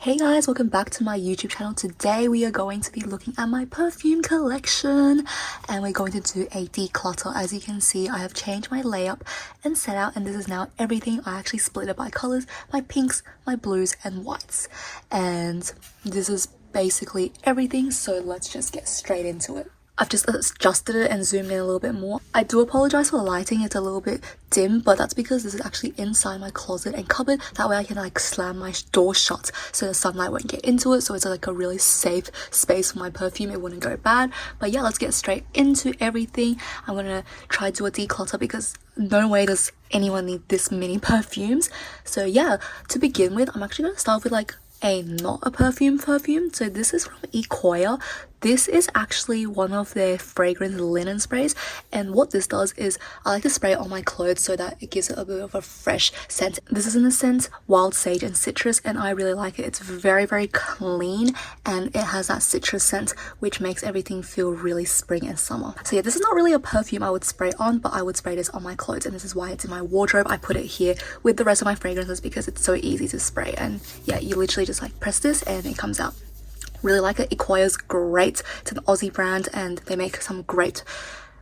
Hey guys, welcome back to my YouTube channel. Today we are going to be looking at my perfume collection and we're going to do a declutter. As you can see, I have changed my layout and set out, and this is now everything. I actually split it by colors, my pinks, my blues and whites, and this is basically everything, so let's just get straight into it. I've just adjusted it and zoomed in a little bit more. I do apologize for the lighting, it's a little bit dim, but that's because this is actually inside my closet and cupboard. That way I can like slam my door shut so the sunlight won't get into it, so it's like a really safe space for my perfume. It wouldn't go bad. But yeah, let's get straight into everything. I'm gonna try to do a declutter because no way does anyone need this many perfumes. So yeah, to begin with, I'm actually gonna start with like a not a perfume. So this is from EYHLYFE. This is actually one of their fragrance linen sprays, and what this does is I like to spray it on my clothes so that it gives it a bit of a fresh scent. This is in the scent wild sage and citrus, and I really like it. It's very clean and it has that citrus scent which makes everything feel really spring and summer. So yeah, this is not really a perfume I would spray on, but I would spray this on my clothes, and this is why it's in my wardrobe. I put it here with the rest of my fragrances because it's so easy to spray, and yeah, you literally just like press this and it comes out. Really like it. EYHLYFE's great. It's an Aussie brand and they make some great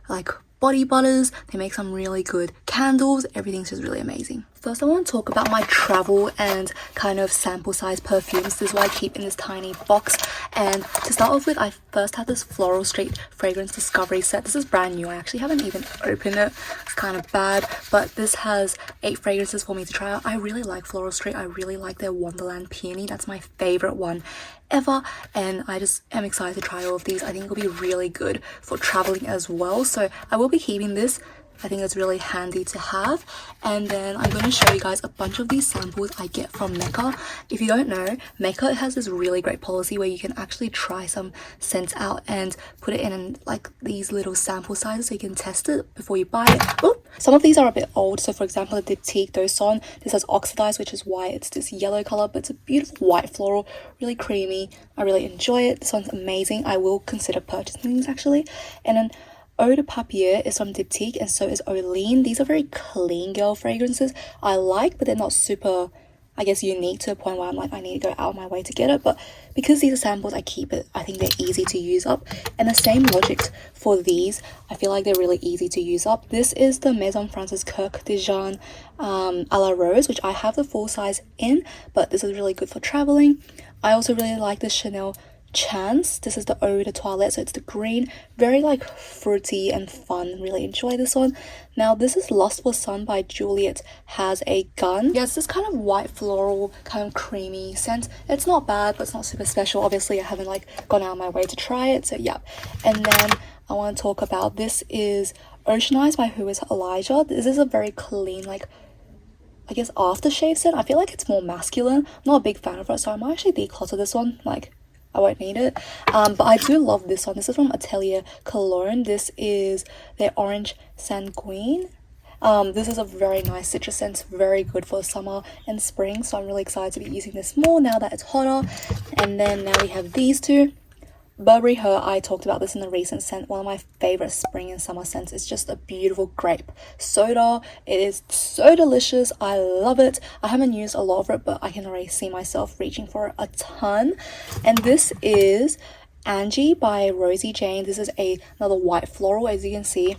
like body butters. They make some really good candles. Everything's just really amazing. First, I want to talk about my travel and kind of sample size perfumes. This is what I keep in this tiny box. And to start off with, I first had this Floral Street Fragrance Discovery set. This is brand new. I actually haven't even opened it. It's kind of bad, but this has 8 fragrances for me to try out. I really like Floral Street. I really like their Wonderland Peony. That's my favorite one ever, and I just am excited to try all of these. I think it'll be really good for traveling as well, so I will be keeping this. I think it's really handy to have. And then I'm going to show you guys a bunch of these samples I get from Mecca. If you don't know, Mecca has this really great policy where you can actually try some scents out and put it in like these little sample sizes so you can test it before you buy it. Ooh. Some of these are a bit old, so for example the Diptyque Doson, this has oxidized, which is why it's this yellow color, but it's a beautiful white floral, really creamy. I really enjoy it. This one's amazing. I will consider purchasing these actually. And then Eau de Papier is from Diptyque, and so is Olean. These are very clean girl fragrances I like, but they're not super, I guess, unique to a point where I'm like, I need to go out of my way to get it. But because these are samples, I keep it. I think they're easy to use up. And the same logic for these. I feel like they're really easy to use up. This is the Maison Francis Kirk de Jean à la Rose, which I have the full size in, but this is really good for traveling. I also really like the Chanel Chance. This is the Eau de Toilette, so it's the green, very like fruity and fun. Really enjoy this one. Now this is Lust for Sun by Juliet Has a Gun. Yeah, it's this kind of white floral, kind of creamy scent. It's not bad, but it's not super special. Obviously I haven't like gone out of my way to try it, so yeah. And then I want to talk about, this is Oceanized by Who Is Elijah. This is a very clean, like, I guess aftershave scent. I feel like it's more masculine. I'm not a big fan of it, so I might actually declutter this one. Like, I won't need it. But I do love this one. This is from Atelier Cologne. This is their Orange Sanguine. This is a very nice citrus scent, very good for summer and spring, so I'm really excited to be using this more now that it's hotter. And then now we have these two. Burberry Her, I talked about this in the recent scent. One of my favorite spring and summer scents. It's just a beautiful grape soda. It is so delicious. I love it. I haven't used a lot of it, but I can already see myself reaching for it a ton. And this is Angie by Rosie Jane. This is another white floral. As you can see,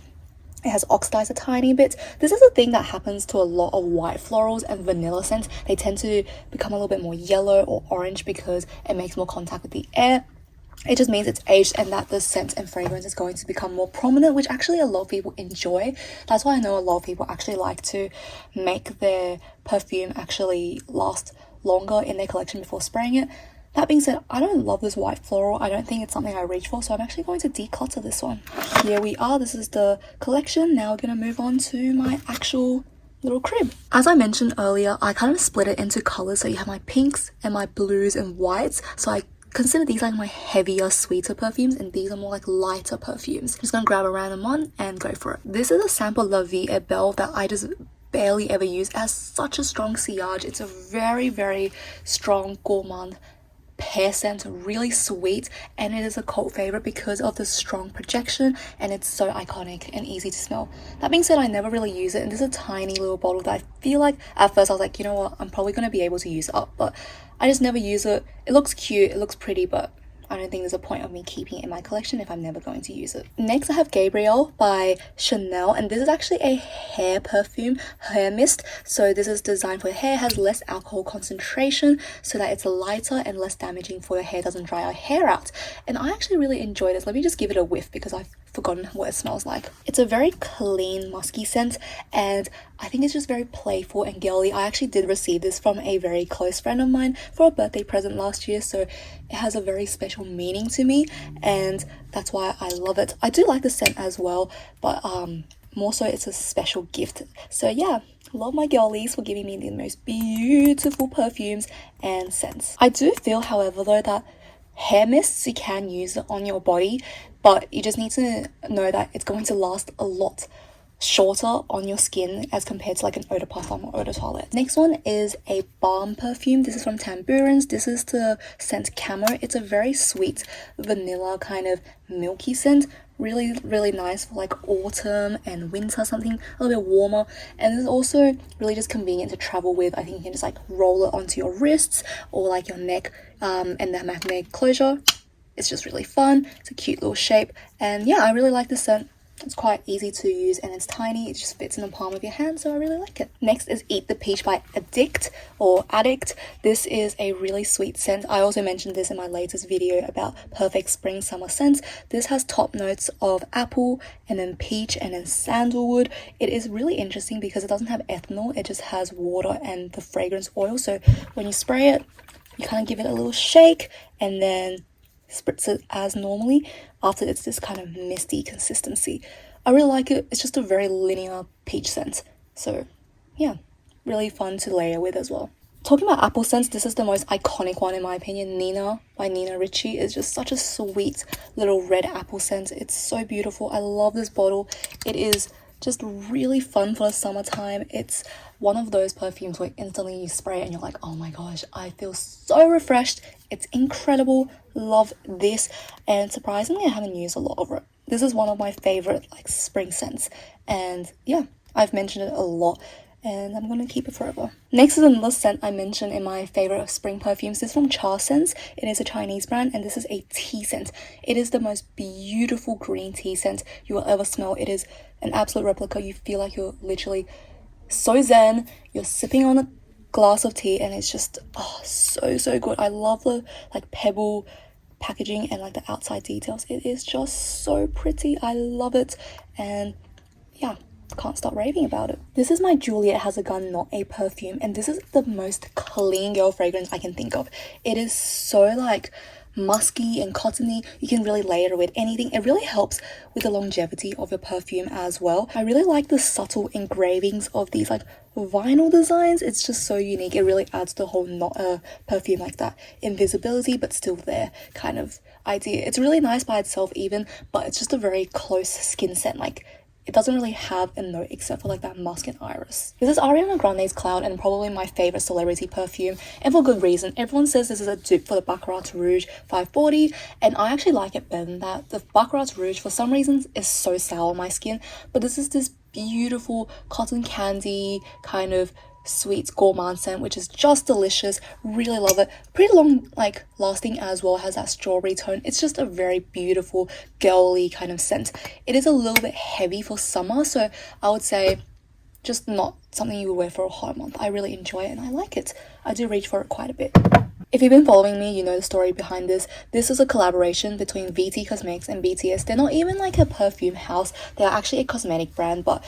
it has oxidized a tiny bit. This is a thing that happens to a lot of white florals and vanilla scents. They tend to become a little bit more yellow or orange because it makes more contact with the air. It just means it's aged and that the scent and fragrance is going to become more prominent, which actually a lot of people enjoy. That's why I know a lot of people actually like to make their perfume actually last longer in their collection before spraying it. That being said, I don't love this white floral. I don't think it's something I reach for, so I'm actually going to declutter this one. Here we are. This is the collection. Now we're going to move on to my actual little crib. As I mentioned earlier, I kind of split it into colors, so you have my pinks and my blues and whites. So I consider these like my heavier, sweeter perfumes, and these are more like lighter perfumes. I'm just gonna grab a random one and go for it. This is a sample La Vie est Belle that I just barely ever use. It has such a strong sillage. It's a very strong gourmand hair scent, really sweet, and it is a cult favorite because of the strong projection, and it's so iconic and easy to smell. That being said, I never really use it, and this is a tiny little bottle that I feel like at first I was like, you know what, I'm probably going to be able to use it up, but I just never use it. It looks cute, it looks pretty, but I don't think there's a point of me keeping it in my collection if I'm never going to use it. Next, I have Gabrielle by Chanel, and this is actually a hair perfume, hair mist. So this is designed for hair, has less alcohol concentration so that it's lighter and less damaging for your hair, doesn't dry your hair out. And I actually really enjoy this. Let me just give it a whiff because I've forgotten what it smells like. It's a very clean, musky scent, and I think it's just very playful and girly. I actually did receive this from a very close friend of mine for a birthday present last year, so it has a very special meaning to me, and that's why I love it. I do like the scent as well, but more so it's a special gift. So yeah, love my girlies for giving me the most beautiful perfumes and scents. I do feel, however, though, that hair mists, you can use it on your body, but you just need to know that it's going to last a lot shorter on your skin as compared to like an eau de parfum or eau de toilette. Next one is a balm perfume. This is from Tambourins. This is the scent Camo. It's a very sweet vanilla kind of milky scent. Really, really nice for like autumn and winter, something a little bit warmer. And it's also really just convenient to travel with. I think you can just like roll it onto your wrists or like your neck, and the magnetic closure. It's just really fun. It's a cute little shape, and yeah, I really like this scent. It's quite easy to use and it's tiny. It just fits in the palm of your hand, so I really like it. Next is Eat the Peach by Addict. This is a really sweet scent. I also mentioned this in my latest video about perfect spring summer scents. This has top notes of apple and then peach and then sandalwood. It is really interesting because it doesn't have ethanol. It just has water and the fragrance oil. So when you spray it, you kind of give it a little shake and then spritz it as normally. After it's this kind of misty consistency. I really like it. It's just a very linear peach scent. So yeah, really fun to layer with as well. Talking about apple scents, this is the most iconic one in my opinion. Nina by Nina Ricci is just such a sweet little red apple scent. It's so beautiful. I love this bottle. It is just really fun for the summertime. It's one of those perfumes where instantly you spray it and you're like, oh my gosh, I feel so refreshed. It's incredible. Love this. And surprisingly, I haven't used a lot of it. This is one of my favorite like spring scents. And yeah, I've mentioned it a lot and I'm going to keep it forever. Next is another scent I mentioned in my favorite of spring perfumes. This is from Cha Scents. It is a Chinese brand and this is a tea scent. It is the most beautiful green tea scent you will ever smell. It is an absolute replica. You feel like you're literally so zen. You're sipping on a glass of tea and it's just so good. I love the like pebble packaging and like the outside details. It is just so pretty. I love it, and yeah, can't stop raving about it. This is my Juliet Has a Gun Not a Perfume, and this is the most clean girl fragrance I can think of. It is so like musky and cottony. You can really layer it with anything. It really helps with the longevity of your perfume as well. I really like the subtle engravings of these like vinyl designs. It's just so unique. It really adds the whole not a perfume like that invisibility but still there kind of idea. It's really nice by itself even, but it's just a very close skin scent. Like it doesn't really have a note except for like that musk and iris. This is Ariana Grande's Cloud and probably my favorite celebrity perfume, and for good reason. Everyone says this is a dupe for the Baccarat Rouge 540, and I actually like it better than that. The Baccarat Rouge for some reasons is so sour on my skin, but this is this beautiful cotton candy kind of sweet gourmand scent, which is just delicious. Really love it. Pretty long like lasting as well. Has that strawberry tone. It's just a very beautiful girly kind of scent. It is a little bit heavy for summer, so I would say just not something you would wear for a hot month. I really enjoy it and I like it. I do reach for it quite a bit. If you've been following me, you know the story behind this. This is a collaboration between VT Cosmetics and BTS. They're not even like a perfume house. They're actually a cosmetic brand, but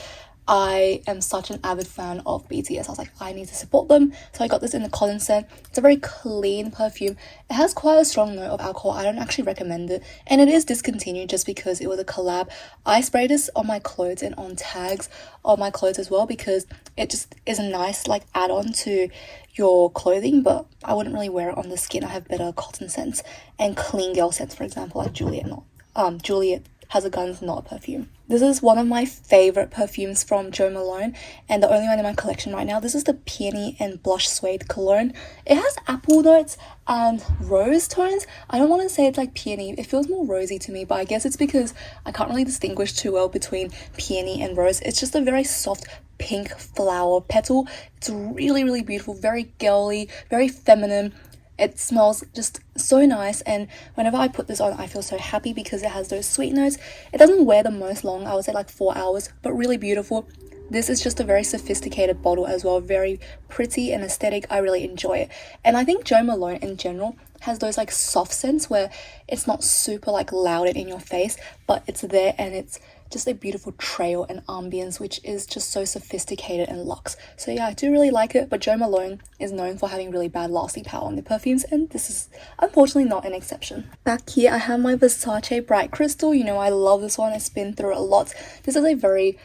I am such an avid fan of BTS. I was like, I need to support them. So I got this in the cotton scent. It's a very clean perfume. It has quite a strong note of alcohol. I don't actually recommend it. And it is discontinued just because it was a collab. I spray this on my clothes and on tags on my clothes as well because it just is a nice like add-on to your clothing, but I wouldn't really wear it on the skin. I have better cotton scents and clean girl scents, for example, like Juliet has a gun is not a perfume. This is one of my favorite perfumes from Jo Malone and the only one in my collection right now. This is the Peony and Blush Suede Cologne. It has apple notes and rose tones. I don't want to say it's like peony. It feels more rosy to me, but I guess it's because I can't really distinguish too well between peony and rose. It's just a very soft pink flower petal. It's really, really beautiful, very girly, very feminine. It smells just so nice, and whenever I put this on I feel so happy because it has those sweet notes. It doesn't wear the most long, I would say like 4 hours, but really beautiful. This is just a very sophisticated bottle as well, very pretty and aesthetic. I really enjoy it. And I think Jo Malone in general has those like soft scents where it's not super like loud and in your face, but it's there and it's just a beautiful trail and ambience, which is just so sophisticated and luxe. So yeah, I do really like it, but Jo Malone is known for having really bad lasting power on their perfumes, and this is unfortunately not an exception. Back here I have my Versace Bright Crystal. You know, I love this one. It's been through a lot. This is a very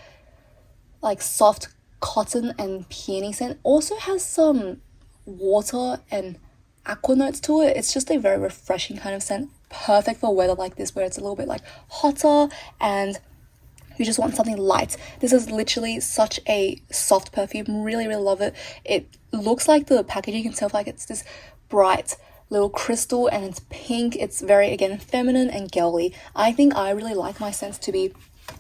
like soft cotton and peony scent. Also has some water and aqua notes to it. It's just a very refreshing kind of scent, perfect for weather like this where it's a little bit like hotter and you just want something light. This is literally such a soft perfume. Really, really love it. It looks like the packaging itself, like it's this bright little crystal and it's pink. It's very, again, feminine and girly. I think I really like my scents to be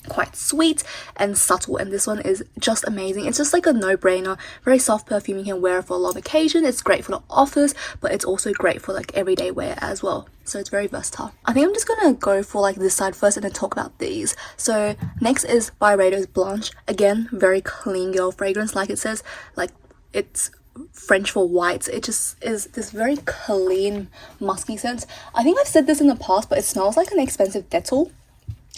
quite sweet and subtle, and this one is just amazing. It's just like a no-brainer, very soft perfume. You can wear it for a lot of occasions. It's great for the office, but it's also great for like everyday wear as well. So it's very versatile. I think I'm just gonna go for like this side first and then talk about these. So next is Byredo's Blanche. Again, very clean girl fragrance, like it says, like it's French for white. It just is this very clean musky scent. I think I've said this in the past, but it smells like an expensive Dettol,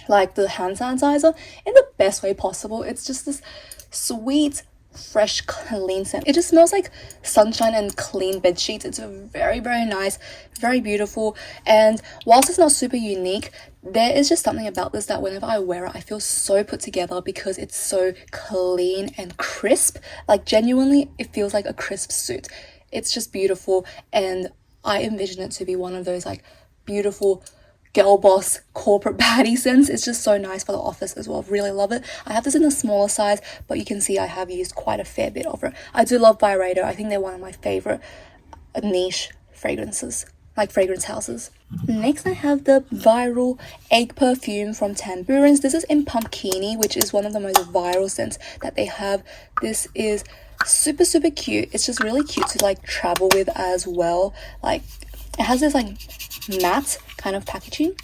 like the hand sanitizer, in the best way possible. It's just this sweet, fresh, clean scent. It just smells like sunshine and clean bed sheets. It's very, very nice, very beautiful, and whilst it's not super unique, there is just something about this that whenever I wear it I feel so put together because it's so clean and crisp. Like genuinely it feels like a crisp suit. It's just beautiful, and I envision it to be one of those like beautiful girl boss corporate baddie scents. It's just so nice for the office as well. Really love it. I have this in a smaller size, but you can see I have used quite a fair bit of it. I do love Byredo. I think they're one of my favorite niche fragrances, like fragrance houses. Next I have the viral egg perfume from Tambourines. This is in Pumpkini, which is one of the most viral scents that they have. This is super, super cute. It's just really cute to like travel with as well. Like it has this like matte kind of packaging,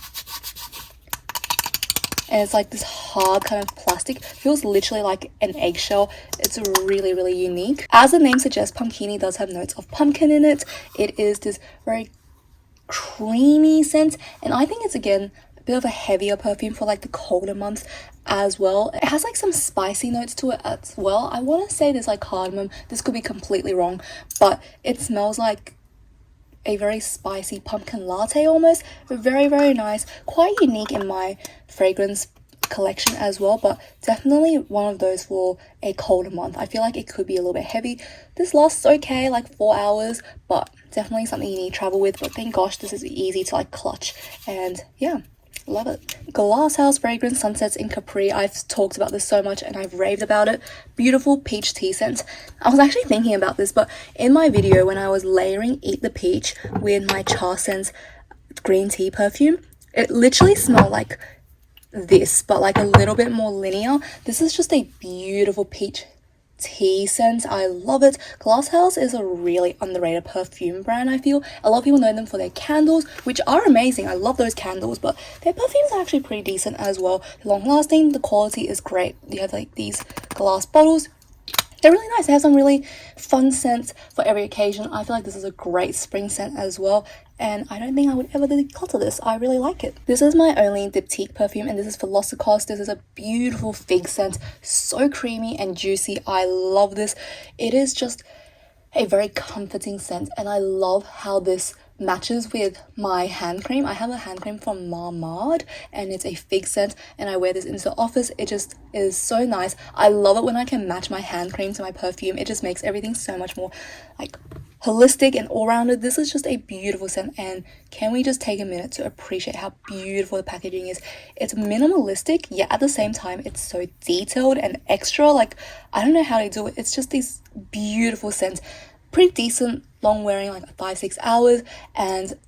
and it's like this hard kind of plastic. Feels literally like an eggshell. It's really, really unique. As the name suggests, Pumpkini does have notes of pumpkin in it. It is this very creamy scent, and I think it's again a bit of a heavier perfume for like the colder months as well. It has like some spicy notes to it as well. I want to say there's like cardamom. This could be completely wrong, but it smells like a very spicy pumpkin latte almost. Very, very nice. Quite unique in my fragrance collection as well, but definitely one of those for a colder month. I feel like it could be a little bit heavy. This lasts okay, like 4 hours, but definitely something you need to travel with. But thank gosh this is easy to like clutch, and yeah, love it. Glasshouse fragrance Sunsets in Capri. I've talked about this so much and I've raved about it. Beautiful peach tea scent. I was actually thinking about this, but in my video when I was layering Eat the Peach with my Char Sense green tea perfume, it literally smelled like this, but like a little bit more linear. This is just a beautiful peach tea scent. I love it. Glasshouse is a really underrated perfume brand. I feel a lot of people know them for their candles, which are amazing. I love those candles, but their perfumes are actually pretty decent as well. They're long lasting, the quality is great. You have like these glass bottles. They're really nice. They have some really fun scents for every occasion. I feel like this is a great spring scent as well, and I don't think I would ever declutter this. I really like it. This is my only diptyque perfume, and this is for Velocicos. This is a beautiful fig scent, so creamy and juicy. I love this. It is just a very comforting scent, and I love how this matches with my hand cream. I have a hand cream from Marmad and it's a fig scent, and I wear this into the office. It just is so nice. I love it when I can match my hand cream to my perfume. It just makes everything so much more like holistic and all-rounded. This is just a beautiful scent, and can we just take a minute to appreciate how beautiful the packaging is? It's minimalistic, yet at the same time it's so detailed and extra. Like, I don't know how they do it. It's just these beautiful scents, pretty decent, long wearing, like 5-6 hours, and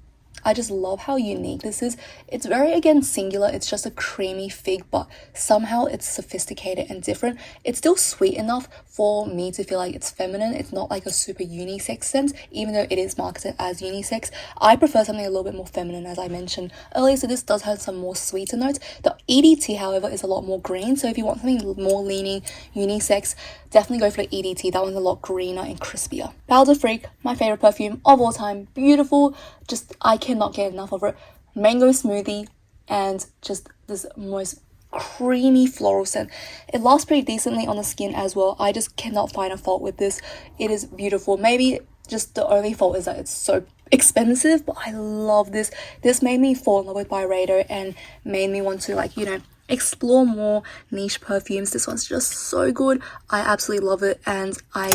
I just love how unique this is. It's very, again, singular. It's just a creamy fig, but somehow it's sophisticated and different. It's still sweet enough for me to feel like it's feminine. It's not like a super unisex scent, even though it is marketed as unisex. I prefer something a little bit more feminine, as I mentioned earlier, so this does have some more sweeter notes. The EDT, however, is a lot more green, so if you want something more leaning unisex, definitely go for the EDT. That one's a lot greener and crispier. Powder Freak, my favorite perfume of all time. Beautiful. Just, I cannot get enough of it. Mango smoothie and just this most creamy floral scent. It lasts pretty decently on the skin as well. I just cannot find a fault with this. It is beautiful. Maybe just the only fault is that it's so expensive, but I love this. This made me fall in love with Byredo and made me want to, like, you know, explore more niche perfumes. This one's just so good. I absolutely love it, and I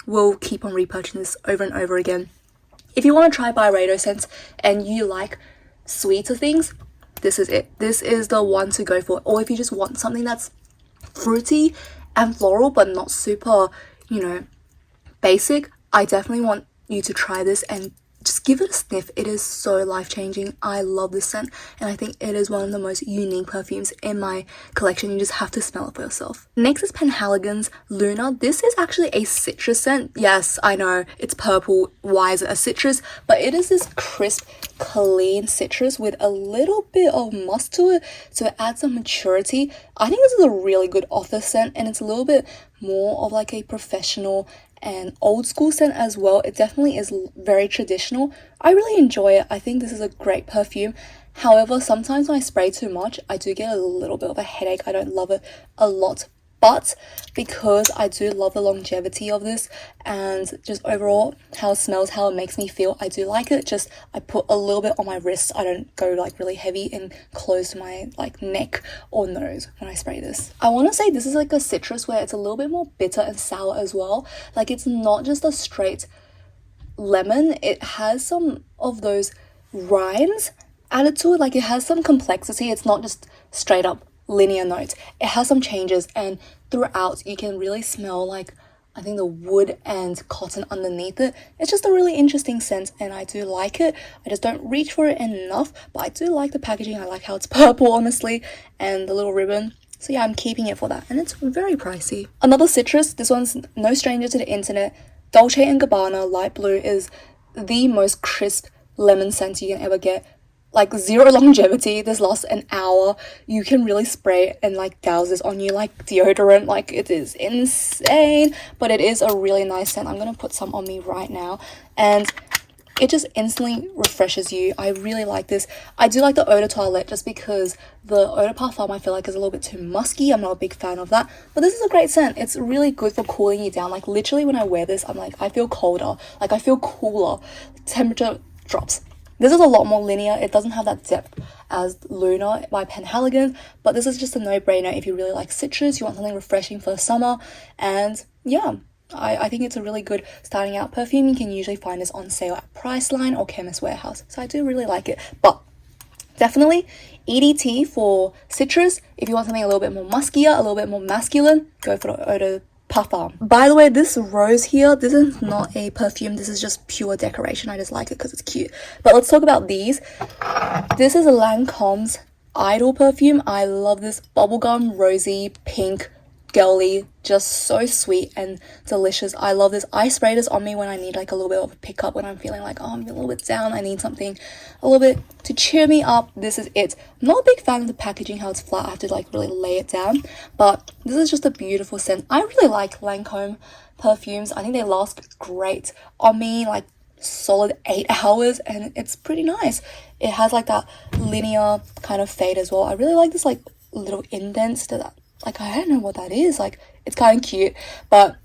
will keep on repurchasing this over and over again. If you want to try Byredo scents and you like sweeter things, this is it. This is the one to go for. Or if you just want something that's fruity and floral but not super, you know, basic, I definitely want you to try this and just give it a sniff. It is so life-changing. I love this scent, and I think it is one of the most unique perfumes in my collection. You just have to smell it for yourself. Next is Penhaligon's Luna. This is actually a citrus scent. Yes, I know, it's purple. Why is it a citrus? But it is this crisp, clean citrus with a little bit of musk to it, so it adds some maturity. I think this is a really good author scent, and it's a little bit more of like a professional and old school scent as well. It definitely is very traditional. I really enjoy it. I think this is a great perfume. However, sometimes when I spray too much, I do get a little bit of a headache. I don't love it a lot, but because I do love the longevity of this and just overall how it smells, how it makes me feel, I do like it. Just I put a little bit on my wrist. I don't go like really heavy and close to my like neck or nose when I spray this. I want to say this is like a citrus where it's a little bit more bitter and sour as well. Like, it's not just a straight lemon. It has some of those rinds added to it. Like, it has some complexity. It's not just straight up linear notes. It has some changes, and throughout you can really smell like, I think, the wood and cotton underneath it. It's just a really interesting scent, and I do like it. I just don't reach for it enough, but I do like the packaging. I like how it's purple, honestly, and the little ribbon. So yeah, I'm keeping it for that, and it's very pricey. Another citrus, this one's no stranger to the internet. Dolce & Gabbana Light Blue is the most crisp lemon scent you can ever get. Like, zero longevity. This lasts an hour. You can really spray it and like douse this on you like deodorant. Like, it is insane, but it is a really nice scent. I'm gonna put some on me right now, and it just instantly refreshes you. I really like this. I do like the eau de toilette just because the eau de parfum I feel like is a little bit too musky. I'm not a big fan of that, but this is a great scent. It's really good for cooling you down. Like, literally when I wear this, I'm like, I feel colder. Like, I feel cooler. Temperature drops. This is a lot more linear. It doesn't have that depth as Luna by Penhaligon, but this is just a no-brainer if you really like citrus, you want something refreshing for the summer, and yeah, I think it's a really good starting out perfume. You can usually find this on sale at Priceline or Chemist Warehouse, so I do really like it. But definitely EDT for citrus. If you want something a little bit more muskier, a little bit more masculine, go for the eau de parfum. By the way, this rose here, this is not a perfume. This is just pure decoration. I just like it because it's cute. But let's talk about these. This is Lancome's Idol perfume. I love this bubblegum, rosy, pink, girly, just so sweet and delicious. I love this. I spray this on me when I need like a little bit of a pickup, when I'm feeling like, oh, I'm a little bit down, I need something a little bit to cheer me up. This is it. I'm not a big fan of the packaging, how it's flat. I have to like really lay it down, but this is just a beautiful scent. I really like Lancome perfumes. I think they last great on me, like solid 8 hours, and it's pretty nice. It has like that linear kind of fade as well. I really like this like little indents to that. Like, I don't know what that is. Like, it's kind of cute, but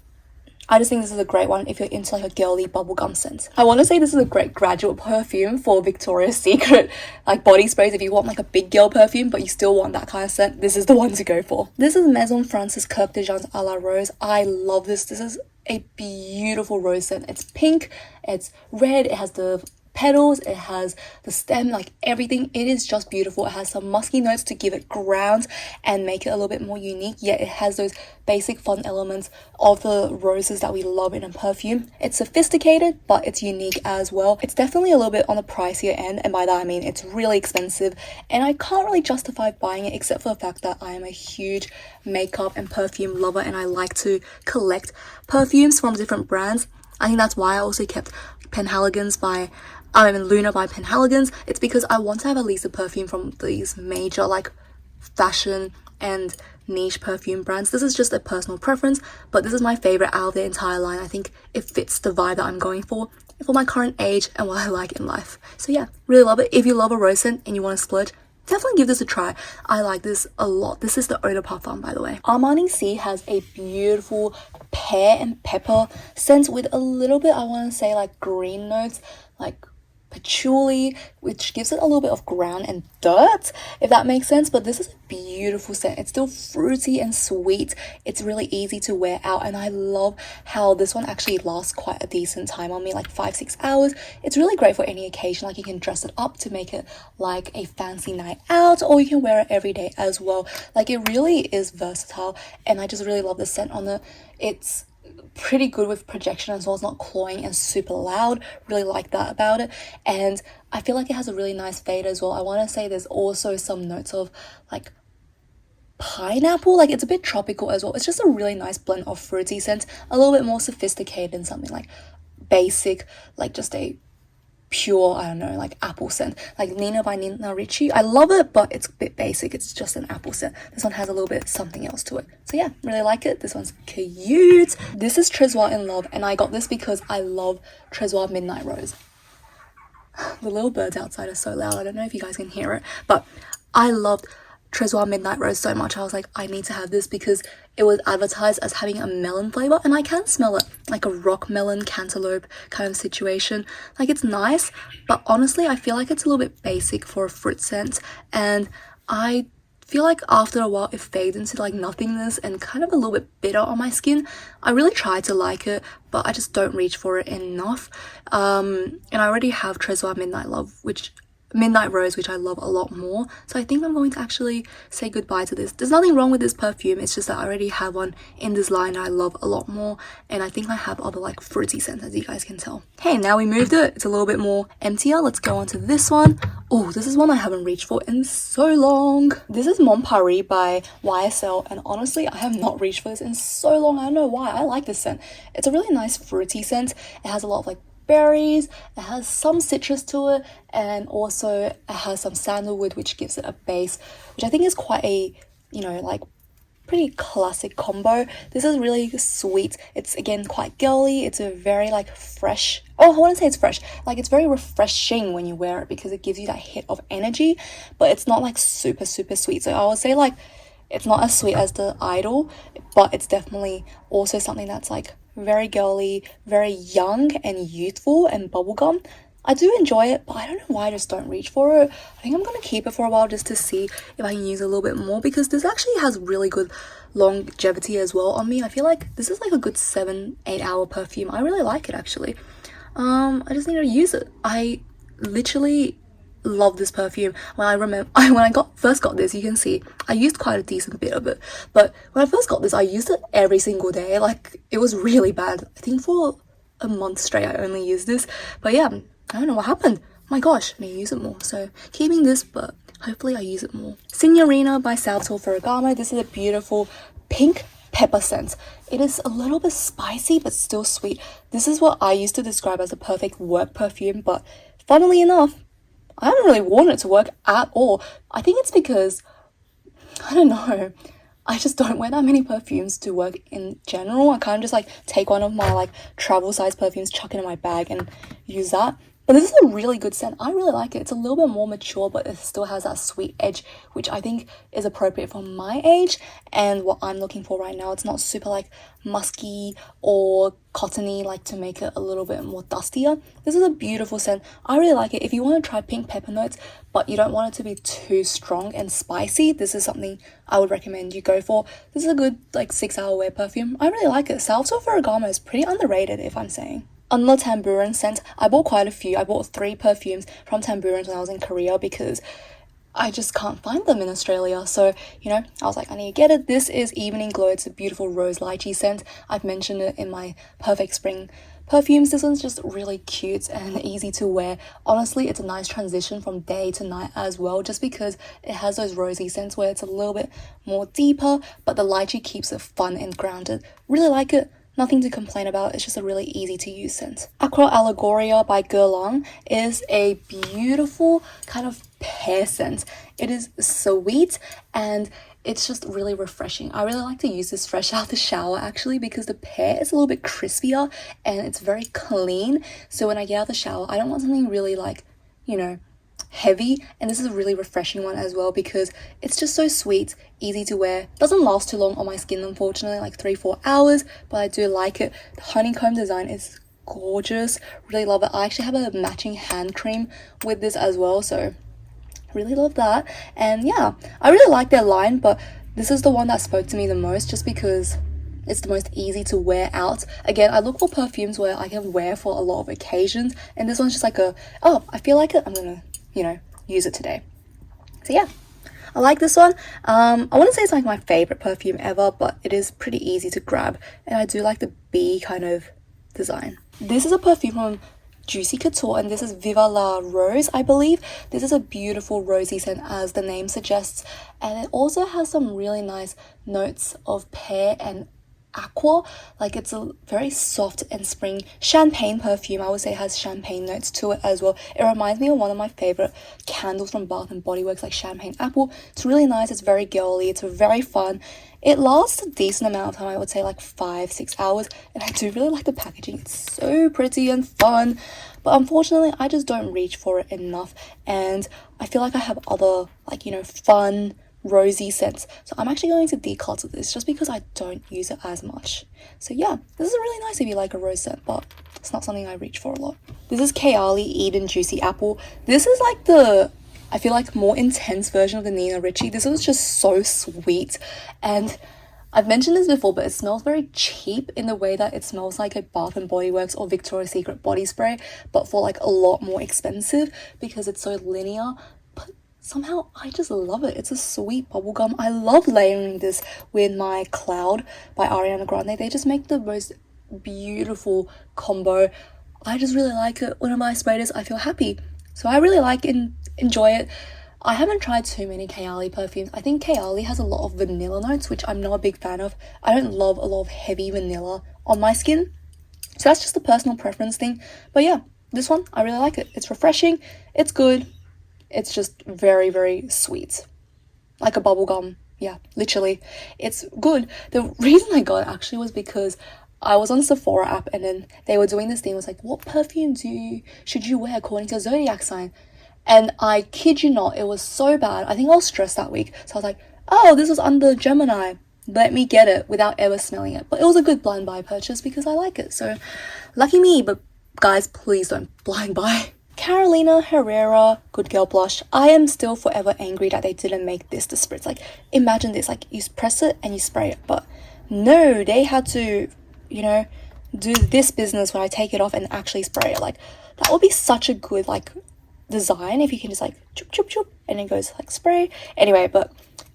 I just think this is a great one if you're into like a girly bubblegum scent. I want to say this is a great graduate perfume for Victoria's Secret like body sprays. If you want like a big girl perfume but you still want that kind of scent, this is the one to go for. This is Maison Francis Kirk de Jean's A La Rose. I love this. This is a beautiful rose scent. It's pink, it's red, it has the petals, it has the stem, like everything. It is just beautiful. It has some musky notes to give it ground and make it a little bit more unique, yet it has those basic fun elements of the roses that we love in a perfume. It's sophisticated, but it's unique as well. It's definitely a little bit on the pricier end, and by that I mean it's really expensive, and I can't really justify buying it except for the fact that I am a huge makeup and perfume lover, and I like to collect perfumes from different brands. I think that's why I also kept Luna by Penhaligon's. It's because I want to have at least a perfume from these major like fashion and niche perfume brands. This is just a personal preference, but this is my favorite out of the entire line. I think it fits the vibe that I'm going for my current age and what I like in life. So yeah, really love it. If you love a rose scent and you want to splurge, definitely give this a try. I like this a lot. This is the Eau de Parfum, by the way. Armani C has a beautiful pear and pepper scent with a little bit, I want to say, like green notes, like patchouli, which gives it a little bit of ground and dirt, if that makes sense. But this is a beautiful scent. It's still fruity and sweet. It's really easy to wear out, and I love how this one actually lasts quite a decent time on me, like 5-6 hours. It's really great for any occasion. Like you can dress it up to make it like a fancy night out, or you can wear it every day as well. Like it really is versatile, and I just really love the scent on it. It's pretty good with projection as well. It's not cloying and super loud. Really like that about it. And I feel like it has a really nice fade as well. I want to say there's also some notes of like pineapple, like it's a bit tropical as well. It's just a really nice blend of fruity scents, a little bit more sophisticated than something like basic, like just a pure, I don't know, like apple scent. Like Nina by Nina Ricci, I love it, but it's a bit basic. It's just an apple scent. This one has a little bit something else to it. So yeah, really like it. This one's cute. This is Tresor in Love, and I got this because I love Tresor Midnight Rose. The little birds outside are so loud. I don't know if you guys can hear it, but I loved Tresor Midnight Rose so much. I was like, I need to have this because it was advertised as having a melon flavor, and I can smell it, like a rock melon cantaloupe kind of situation. Like it's nice, but honestly I feel like it's a little bit basic for a fruit scent, and I feel like after a while it fades into like nothingness and kind of a little bit bitter on my skin. I really try to like it, but I just don't reach for it enough. And I already have Tresor Midnight Rose, which I love a lot more. So I think I'm going to actually say goodbye to this. There's nothing wrong with this perfume. It's just that I already have one in this line I love a lot more. And I think I have other like fruity scents, as you guys can tell. Hey, now we moved it. It's a little bit more emptier. Let's go on to this one. Oh, this is one I haven't reached for in so long. This is Mon Paris by YSL. And honestly, I have not reached for this in so long. I don't know why. I like this scent. It's a really nice fruity scent. It has a lot of like berries, it has some citrus to it, and also it has some sandalwood, which gives it a base, which I think is quite a, you know, like pretty classic combo. This is really sweet. It's again quite girly. It's a very like fresh, oh, I wouldn't say it's fresh, like it's very refreshing when you wear it because it gives you that hit of energy, but it's not like super sweet. So I would say like it's not as sweet as the Idol, but it's definitely also something that's like very girly, very young and youthful and bubblegum. I do enjoy it, but I don't know why I just don't reach for it. I think I'm going to keep it for a while just to see if I can use it a little bit more, because this actually has really good longevity as well on me. I feel like this is like a good 7-8 hour perfume. I really like it actually. I just need to use it. I literally love this perfume. When I first got this, you can see I used quite a decent bit of it, but when I first got this I used it every single day. Like it was really bad. I think for a month straight I only used this, but yeah, I don't know what happened. My gosh, I need to use it more, so keeping this, but hopefully I use it more. Signorina by Salvatore Ferragamo. This is a beautiful pink pepper scent. It is a little bit spicy but still sweet. This is what I used to describe as a perfect work perfume, but funnily enough I haven't really worn it to work at all. I think it's because, I don't know, I just don't wear that many perfumes to work in general. I kind of just like take one of my like travel size perfumes, chuck it in my bag and use that. But this is a really good scent. I really like it. It's a little bit more mature, but it still has that sweet edge, which I think is appropriate for my age and what I'm looking for right now. It's not super like musky or cottony, like to make it a little bit more dustier. This is a beautiful scent. I really like it. If you want to try pink pepper notes, but you don't want it to be too strong and spicy, this is something I would recommend you go for. This is a good like 6-hour wear perfume. I really like it. Salve Ferragamo is pretty underrated, if I'm saying. On the Tambourine scent, I bought quite a few. I bought 3 perfumes from Tambourine when I was in Korea because I just can't find them in Australia. So, you know, I was like, I need to get it. This is Evening Glow. It's a beautiful rose lychee scent. I've mentioned it in my Perfect Spring perfumes. This one's just really cute and easy to wear. Honestly, it's a nice transition from day to night as well, just because it has those rosy scents where it's a little bit more deeper, but the lychee keeps it fun and grounded. Really like it. Nothing to complain about. It's just a really easy to use scent. Aqua Allegoria by Guerlain is a beautiful kind of pear scent. It is sweet and it's just really refreshing. I really like to use this fresh out the shower actually, because the pear is a little bit crispier and it's very clean. So when I get out of the shower, I don't want something really like, you know, heavy, and this is a really refreshing one as well because it's just so sweet, easy to wear, doesn't last too long on my skin unfortunately, like 3-4 hours, but I do like it. The honeycomb design is gorgeous, really love it. I actually have a matching hand cream with this as well, so really love that. And yeah, I really like their line, but this is the one that spoke to me the most just because it's the most easy to wear out. Again, I look for perfumes where I can wear for a lot of occasions, and this one's just like oh, I feel like it, I'm gonna, you know, use it today. So yeah, I like this one. I wouldn't say it's like my favorite perfume ever, but it is pretty easy to grab, and I do like the bee kind of design. This is a perfume from Juicy Couture, and this is Viva la Rose, I believe. This is a beautiful rosy scent as the name suggests, and it also has some really nice notes of pear and aqua. Like it's a very soft and spring champagne perfume. I would say it has champagne notes to it as well. It reminds me of one of my favorite candles from Bath and Body Works, like champagne apple. It's really nice. It's very girly. It's very fun. It lasts a decent amount of time. I would say like 5-6 hours, and I do really like the packaging. It's so pretty and fun, but unfortunately I just don't reach for it enough, and I feel like I have other, like, you know, fun rosy scents, so I'm actually going to declutter this just because I don't use it as much. So yeah, this is really nice if you like a rose scent, but it's not something I reach for a lot. This is Kayali Eden Juicy Apple. This is like the, I feel like, more intense version of the Nina Ricci. This was just so sweet, and I've mentioned this before, but it smells very cheap in the way that it smells like a Bath and Body Works or Victoria's Secret body spray, but for like a lot more expensive because it's so linear. Somehow I just love it. It's a sweet bubblegum. I love layering this with my Cloud by Ariana Grande. They just make the most beautiful combo. I just really like it. Whenever I spray this, I feel happy. So I really like and enjoy it. I haven't tried too many Kayali perfumes. I think Kayali has a lot of vanilla notes, which I'm not a big fan of. I don't love a lot of heavy vanilla on my skin. So that's just a personal preference thing. But yeah, this one, I really like it. It's refreshing. It's good. It's just very, very sweet. Like a bubblegum. Yeah, literally. It's good. The reason I got it actually was because I was on the Sephora app, and then they were doing this thing. It was like, what perfume should you wear according to zodiac sign? And I kid you not, it was so bad. I think I was stressed that week. So I was like, oh, this was under Gemini. Let me get it without ever smelling it. But it was a good blind buy purchase because I like it. So lucky me, but guys, please don't blind buy. Carolina Herrera Good Girl Blush. I am still forever angry that they didn't make this the spritz. Like, imagine this, like, you press it and you spray it, but no, they had to, you know, do this business where I take it off and actually spray it. Like, that would be such a good, like, design if you can just, like, choop choop choop, and it goes like spray. Anyway, but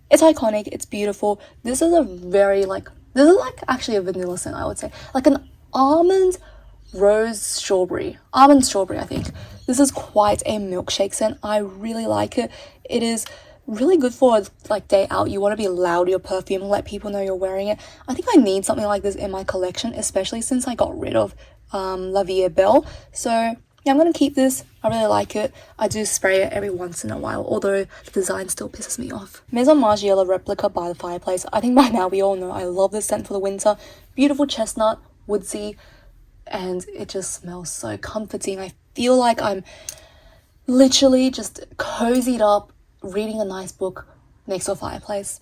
it's iconic, it's beautiful. This is a very, like, this is like actually a vanilla scent, I would say, like an almond strawberry, I think. This is quite a milkshake scent. I really like it. It is really good for like day out. You want to be loud with your perfume and let people know you're wearing it. I think I need something like this in my collection, especially since I got rid of La Vie Belle. So yeah, I'm gonna keep this. I really like it. I do spray it every once in a while, although the design still pisses me off. Maison Margiela Replica by the Fireplace. I think by now we all know I love this scent for the winter. Beautiful chestnut, woodsy, and it just smells so comforting. I feel like I'm literally just cozied up reading a nice book next to a fireplace.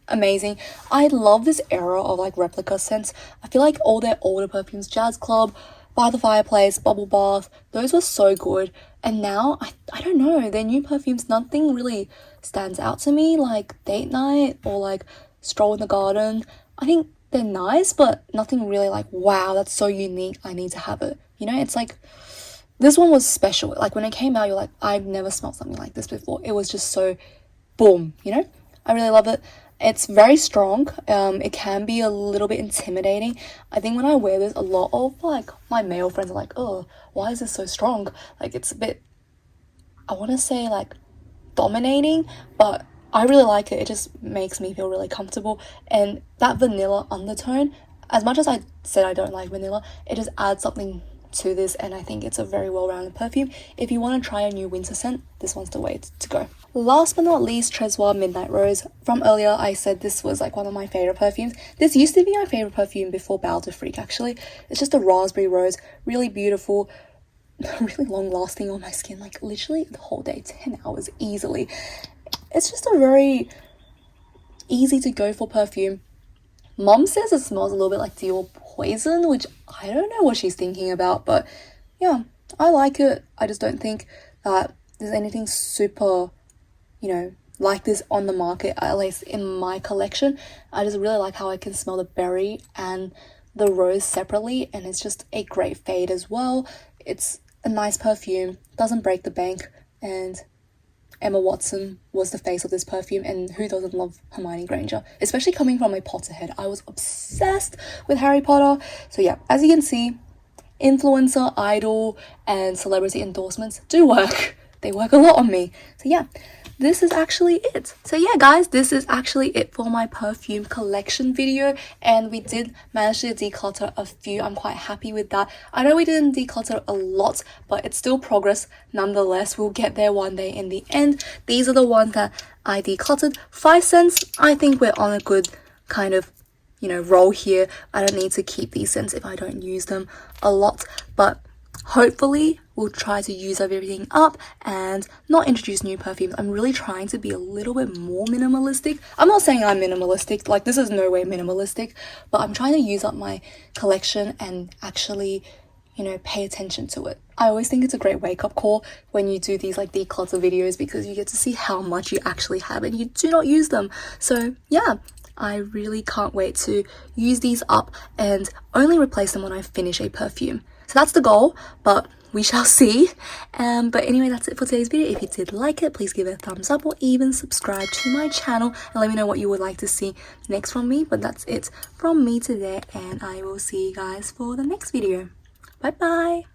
Amazing. I love this era of like replica scents. I feel like all their older perfumes, Jazz Club, By the Fireplace, Bubble Bath, those were so good. And now I don't know, their new perfumes, nothing really stands out to me, like Date Night or like Stroll in the Garden. I think they're nice, but nothing really like, wow, that's so unique, I need to have it. You know, it's like this one was special. Like when it came out, you're like, I've never smelled something like this before. It was just so boom, you know? I really love it. It's very strong. It can be a little bit intimidating. I think when I wear this, a lot of like my male friends are like, oh, why is this so strong? Like it's a bit, I want to say like dominating, but I really like it. It just makes me feel really comfortable. And that vanilla undertone, as much as I said I don't like vanilla, it just adds something to this, and I think it's a very well-rounded perfume. If you want to try a new winter scent, this one's the way to go. Last but not least, Tresor Midnight Rose. From earlier, I said this was like one of my favorite perfumes. This used to be my favorite perfume before Bow de Freak, actually. It's just a raspberry rose, really beautiful, really long lasting on my skin, like literally the whole day, 10 hours easily. It's just a very easy to go for perfume. Mom says it smells a little bit like Dior Poison, which I don't know what she's thinking about, but yeah, I like it. I just don't think that there's anything super, you know, like this on the market, at least in my collection. I just really like how I can smell the berry and the rose separately, and it's just a great fade as well. It's a nice perfume, doesn't break the bank, and Emma Watson was the face of this perfume, and who doesn't love Hermione Granger? Especially coming from a Potterhead. I was obsessed with Harry Potter. So yeah, as you can see, influencer, idol, and celebrity endorsements do work. They work a lot on me. So yeah, this is actually it. So yeah, guys, this is actually it for my perfume collection video, and we did manage to declutter a few. I'm quite happy with that. I know we didn't declutter a lot, but it's still progress nonetheless. We'll get there one day in the end. These are the ones that I decluttered. 5 cents. I think we're on a good kind of, you know, roll here. I don't need to keep these scents if I don't use them a lot, but hopefully we'll try to use everything up and not introduce new perfumes. I'm really trying to be a little bit more minimalistic. I'm not saying I'm minimalistic, like this is no way minimalistic, but I'm trying to use up my collection and actually, you know, pay attention to it. I always think it's a great wake-up call when you do these like declutter videos, because you get to see how much you actually have and you do not use them. So yeah, I really can't wait to use these up and only replace them when I finish a perfume. So that's the goal, but we shall see. But anyway, that's it for today's video. If you did like it, please give it a thumbs up or even subscribe to my channel and let me know what you would like to see next from me. But that's it from me today, and I will see you guys for the next video. Bye bye.